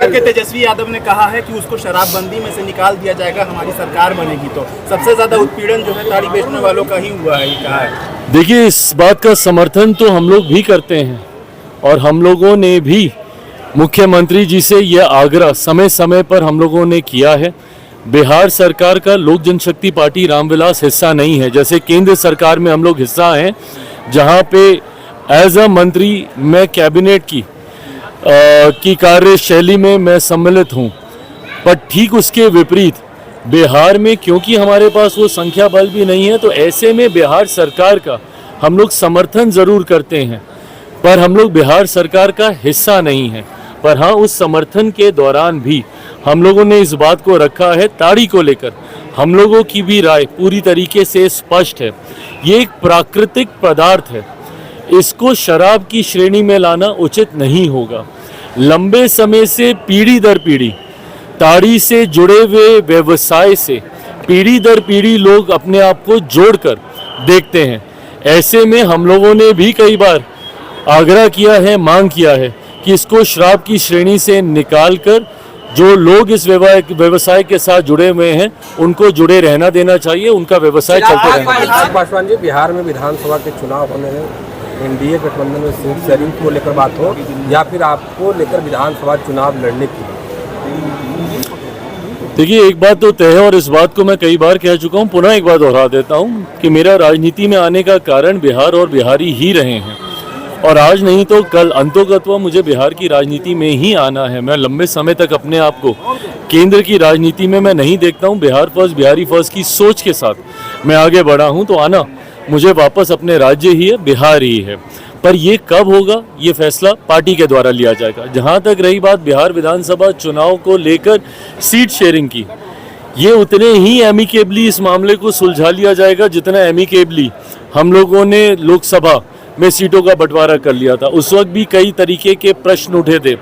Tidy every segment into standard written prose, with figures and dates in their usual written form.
के तेजस्वी यादव ने कहा है कि उसको शराबबंदी में से निकाल दिया जाएगा, हमारी सरकार बनेगी तो। सबसे ज्यादा उत्पीड़न जो है ताड़ी बेचने वालों का ही हुआ है, ये कहा है। देखिए, इस बात का समर्थन तो हम लोग भी करते हैं और हम लोगों ने भी मुख्यमंत्री जी से यह आग्रह समय समय पर हम लोगों ने किया है। बिहार सरकार का लोक जनशक्ति पार्टी रामविलास हिस्सा नहीं है, जैसे केंद्र सरकार में हम लोग हिस्सा हैं, जहां पे एज अ मंत्री मैं कैबिनेट की कार्यशैली में मैं सम्मिलित हूं। पर ठीक उसके विपरीत बिहार में, क्योंकि हमारे पास वो संख्या बल भी नहीं है, तो ऐसे में बिहार सरकार का हम लोग समर्थन ज़रूर करते हैं, पर हम लोग बिहार सरकार का हिस्सा नहीं है। पर हाँ, उस समर्थन के दौरान भी हम लोगों ने इस बात को रखा है, ताड़ी को लेकर हम लोगों की भी राय पूरी तरीके से स्पष्ट है। ये एक प्राकृतिक पदार्थ है, इसको शराब की श्रेणी में लाना उचित नहीं होगा। लंबे समय से पीढ़ी दर पीढ़ी ताड़ी से जुड़े हुए व्यवसाय से पीढ़ी दर पीढ़ी लोग अपने आप को जोड़कर देखते हैं। ऐसे में हम लोगों ने भी कई बार आग्रह किया है, मांग किया है कि इसको शराब की श्रेणी से निकालकर जो लोग इस व्यवसाय के साथ जुड़े हुए हैं उनको जुड़े रहना देना चाहिए, उनका व्यवसाय चलते रहना चाहिए। पासवान जी, बिहार में विधानसभा के चुनाव होने में एनडीए गठबंधन में सीट शेयरिंग को लेकर बात हो या फिर आपको लेकर विधानसभा चुनाव लड़ने की? देखिए, एक बात तो तय है और इस बात को मैं कई बार कह चुका हूँ, पुनः एक बार दोहरा देता हूँ कि मेरा राजनीति में आने का कारण बिहार और बिहारी ही रहे हैं और आज नहीं तो कल अंतोगत्वा मुझे बिहार की राजनीति में ही आना है। मैं लंबे समय तक अपने आप को केंद्र की राजनीति में मैं नहीं देखता हूँ। बिहार फर्स्ट, बिहारी फर्स्ट की सोच के साथ मैं आगे बढ़ा हूँ, तो आना मुझे वापस अपने राज्य ही है, बिहार ही है। पर ये कब होगा, ये फैसला पार्टी के द्वारा लिया जाएगा। जहाँ तक रही बात बिहार विधानसभा चुनाव को लेकर सीट शेयरिंग की, ये उतने ही एमिकेबली इस मामले को सुलझा लिया जाएगा जितना एमिकेबली हम लोगों ने लोकसभा में सीटों का बंटवारा कर लिया था। उस वक्त भी कई तरीके के प्रश्न उठे थे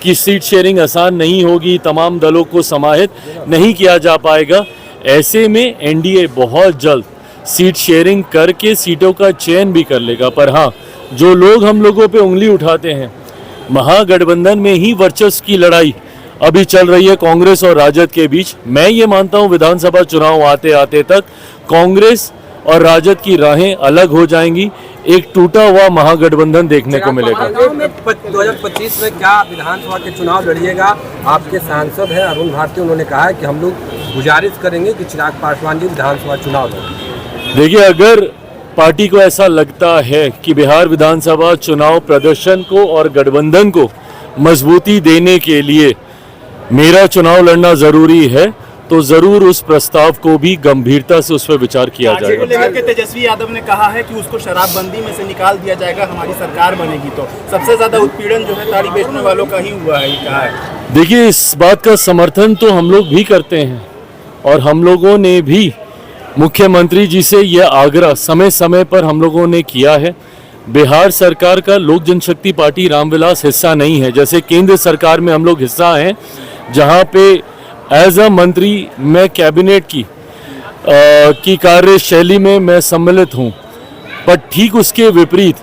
कि सीट शेयरिंग आसान नहीं होगी, तमाम दलों को समाहित नहीं किया जा पाएगा। ऐसे में एनडीए बहुत जल्द सीट शेयरिंग करके सीटों का चयन भी कर लेगा। पर हाँ, जो लोग हम लोगों पे उंगली उठाते हैं, महागठबंधन में ही वर्चस्व की लड़ाई अभी चल रही है कांग्रेस और राजद के बीच। मैं ये मानता हूँ विधानसभा चुनाव आते आते तक कांग्रेस और राजद की राहें अलग हो जाएंगी, एक टूटा हुआ महागठबंधन देखने को मिलेगा। 2025 में क्या विधानसभा के चुनाव लड़िएगा? आपके सांसद हैं अरुण भारती, उन्होंने कहा है कि हम लोग गुजारिश करेंगे कि चिराग पासवान जी विधानसभा चुनाव लड़ें। देखिए, अगर पार्टी को ऐसा लगता है कि बिहार विधानसभा चुनाव प्रदर्शन को और गठबंधन को मजबूती देने के लिए मेरा चुनाव लड़ना जरूरी है, तो जरूर उस प्रस्ताव को भी गंभीरता से उस पर विचार किया जाएगा। लेकर के तेजस्वी यादव ने कहा है कि उसको शराबबंदी में से निकाल दिया जाएगा, हमारी सरकार बनेगी तो। सबसे ज्यादा उत्पीड़न जो है ताड़ी बेचने वालों का ही हुआ है, ये कहा है। देखिए, इस बात का समर्थन तो हम लोग भी करते हैं और हम लोगों ने भी मुख्यमंत्री जी से यह आग्रह समय समय पर हम लोगों ने किया है। बिहार सरकार का लोक जनशक्ति पार्टी रामविलास हिस्सा नहीं है, जैसे केंद्र सरकार में हम लोग हिस्सा हैं, जहां पे एज अ मंत्री मैं कैबिनेट की कार्यशैली में मैं सम्मिलित हूं। पर ठीक उसके विपरीत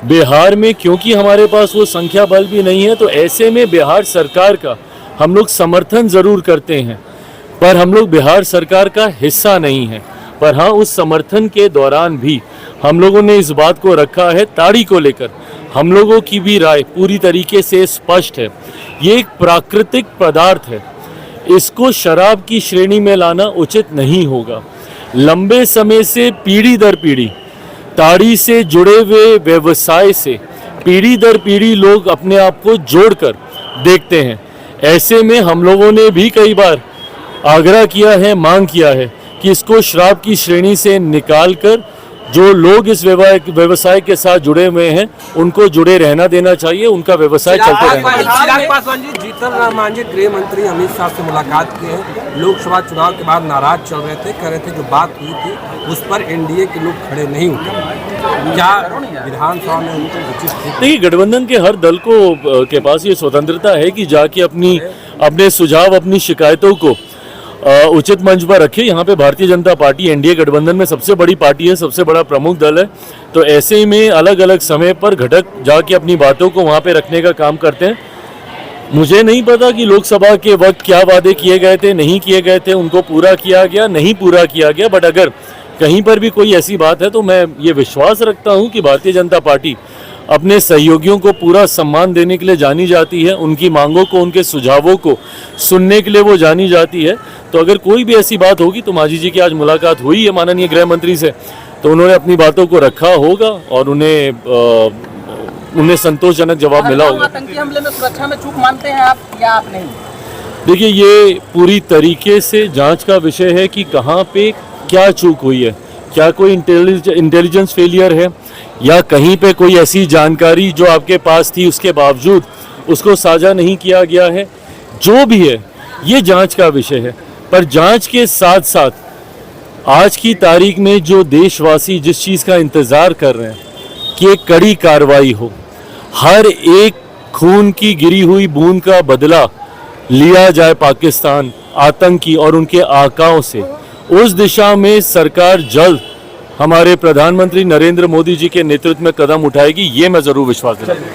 बिहार में, क्योंकि हमारे पास वो संख्या बल भी नहीं है, तो ऐसे में बिहार सरकार का हम लोग समर्थन ज़रूर करते हैं, पर हम लोग बिहार सरकार का हिस्सा नहीं है। पर हाँ, उस समर्थन के दौरान भी हम लोगों ने इस बात को रखा है, ताड़ी को लेकर हम लोगों की भी राय पूरी तरीके से स्पष्ट है। ये एक प्राकृतिक पदार्थ है, इसको शराब की श्रेणी में लाना उचित नहीं होगा। लंबे समय से पीढ़ी दर पीढ़ी ताड़ी से जुड़े हुए व्यवसाय से पीढ़ी दर पीढ़ी लोग अपने आप को जोड़कर देखते हैं। ऐसे में हम लोगों ने भी कई बार आग्रह किया है, मांग किया है कि इसको शराब की श्रेणी से निकालकर जो लोग इस व्यवसाय के साथ जुड़े हुए हैं उनको जुड़े रहना देना चाहिए, उनका व्यवसाय चलते रहना चाहिए। चिराग पासवान जी, जीतन राम मांझी गृह मंत्री अमित शाह से मुलाकात किए हैं, लोकसभा चुनाव के बाद नाराज चल रहे थे, कह रहे थे जो बात हुई थी उस पर एनडीए के लोग खड़े नहीं उतरे। क्या विधानसभा में उनको उचित? देखिए, गठबंधन के हर दल को के पास ये स्वतंत्रता है कि जाके अपने सुझाव, अपनी शिकायतों को उचित मंच पर रखे। यहाँ पे भारतीय जनता पार्टी एनडीए गठबंधन में सबसे बड़ी पार्टी है, सबसे बड़ा प्रमुख दल है, तो ऐसे में अलग अलग समय पर घटक जाके अपनी बातों को वहाँ पे रखने का काम करते हैं। मुझे नहीं पता कि लोकसभा के वक्त क्या वादे किए गए थे, नहीं किए गए थे, उनको पूरा किया गया, नहीं पूरा किया गया। बट अगर कहीं पर भी कोई ऐसी बात है तो मैं ये विश्वास रखता हूं कि भारतीय जनता पार्टी अपने सहयोगियों को पूरा सम्मान देने के लिए जानी जाती है, उनकी मांगों को, उनके सुझावों को सुनने के लिए वो जानी जाती है। तो अगर कोई भी ऐसी बात होगी तो मांझी जी की आज मुलाकात हुई है माननीय गृह मंत्री से, तो उन्होंने अपनी बातों को रखा होगा और उन्हें संतोषजनक जवाब मिला होगा। आतंकी हमले में सुरक्षा में चूक मानते हैं आप या आप नहीं? देखिए, ये पूरी तरीके से जांच का विषय है कि कहाँ पे क्या चूक हुई है। क्या कोई इंटेलिजेंस फेलियर है या कहीं पे कोई ऐसी जानकारी जो आपके पास थी उसके बावजूद उसको साझा नहीं किया गया है। जो भी है ये जांच का विषय है। पर जांच के साथ साथ आज की तारीख में जो देशवासी जिस चीज़ का इंतज़ार कर रहे हैं कि एक कड़ी कार्रवाई हो, हर एक खून की गिरी हुई बूंद का बदला लिया जाए पाकिस्तान आतंकी और उनके आकाओं से, उस दिशा में सरकार जल्द हमारे प्रधानमंत्री नरेंद्र मोदी जी के नेतृत्व में कदम उठाएगी, ये मैं ज़रूर विश्वास दिलाता हूं।